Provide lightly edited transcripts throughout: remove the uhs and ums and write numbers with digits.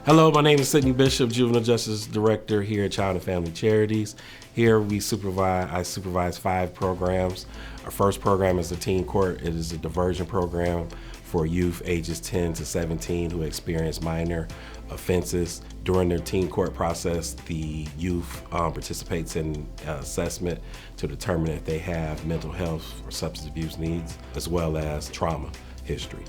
Hello, my name is Sidney Bishop, Juvenile Justice Director here at Child and Family Charities. Here I supervise 5 programs. Our first program is the Teen Court. It is a diversion program for youth ages 10 to 17 who experience minor offenses. During their teen court process, the youth participates in assessment to determine if they have mental health or substance abuse needs, as well as trauma history.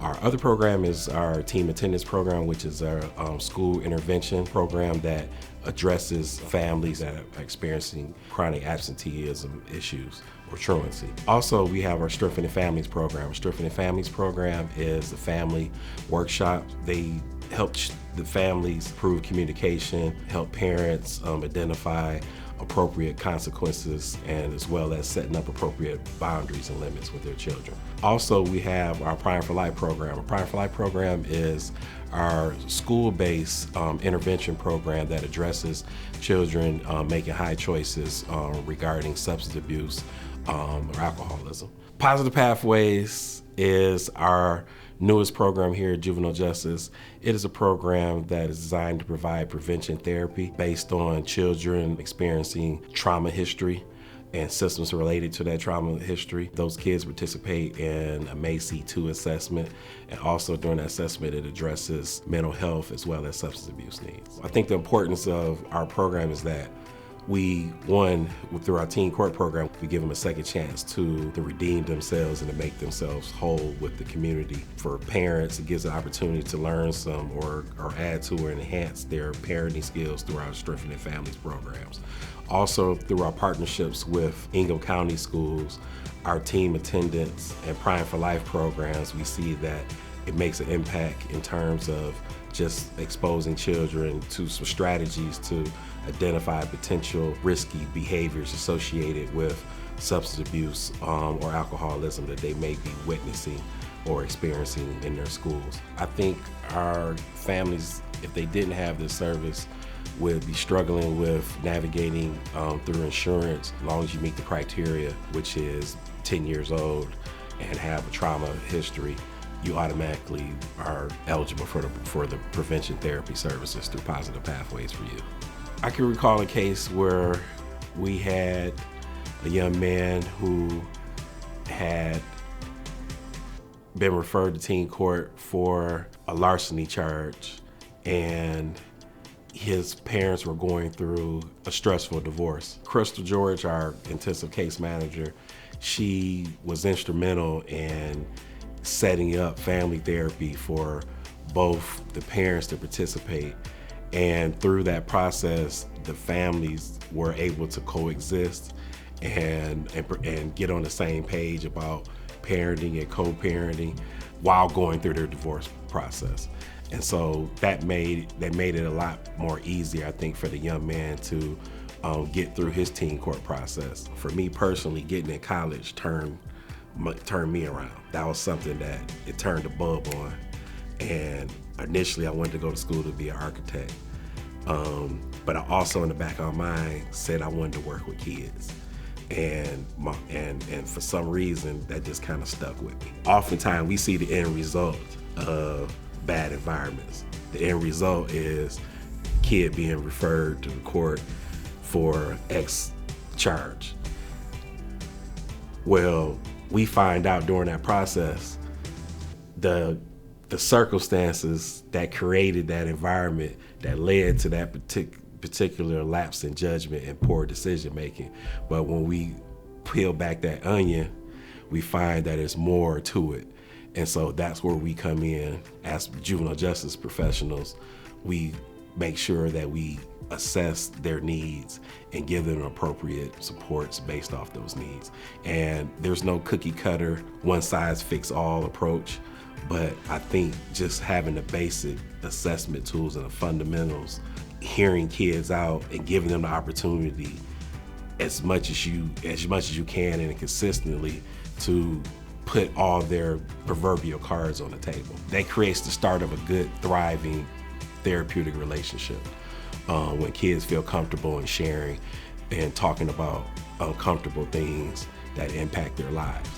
Our other program is our team attendance program, which is our school intervention program that addresses families that are experiencing chronic absenteeism issues or truancy. Also, we have our Strengthening Families program. Strengthening Families program is a family workshop. They help the families improve communication, help parents identify appropriate consequences, and as well as setting up appropriate boundaries and limits with their children. Also, we have our Prime for Life program. Our Prime for Life program is our school-based intervention program that addresses children making high choices regarding substance abuse or alcoholism. Positive Pathways is our newest program here at Juvenile Justice. It is a program that is designed to provide prevention therapy based on children experiencing trauma history and systems related to that trauma history. Those kids participate in a MACE-2 assessment, and also during that assessment it addresses mental health as well as substance abuse needs. I think the importance of our program is that through our teen court program, we give them a second chance to redeem themselves and to make themselves whole with the community. For parents, it gives an opportunity to learn some or add to or enhance their parenting skills through our Strengthening Families programs. Also, through our partnerships with Ingham County Schools, our team attendance and Prime for Life programs, we see that it makes an impact in terms of just exposing children to some strategies to identify potential risky behaviors associated with substance abuse or alcoholism that they may be witnessing or experiencing in their schools. I think our families, if they didn't have this service, would be struggling with navigating through insurance. As long as you meet the criteria, which is 10 years old and have a trauma history, you automatically are eligible for the prevention therapy services through Positive Pathways for You. I can recall a case where we had a young man who had been referred to teen court for a larceny charge, and his parents were going through a stressful divorce. Crystal George, our intensive case manager, she was instrumental in setting up family therapy for both the parents to participate. And through that process, the families were able to coexist and get on the same page about parenting and co-parenting while going through their divorce process. And so that made it a lot more easier, I think, for the young man to get through his teen court process. For me personally, getting in college turned me around. That was something that it turned the bulb on. And initially I wanted to go to school to be an architect. But I also, in the back of my mind, said I wanted to work with kids. And for some reason, that just kind of stuck with me. Oftentimes we see the end result of bad environments. The end result is kid being referred to the court for X charge. Well, we find out during that process the circumstances that created that environment that led to that particular lapse in judgment and poor decision making. But when we peel back that onion, we find that there's more to it. And so that's where we come in as juvenile justice professionals. We make sure that we assess their needs and give them appropriate supports based off those needs. And there's no cookie cutter, one size fits all approach, but I think just having the basic assessment tools and the fundamentals, hearing kids out and giving them the opportunity as much as you can and consistently to put all their proverbial cards on the table. That creates the start of a good, thriving, therapeutic relationship. When kids feel comfortable in sharing and talking about uncomfortable things that impact their lives.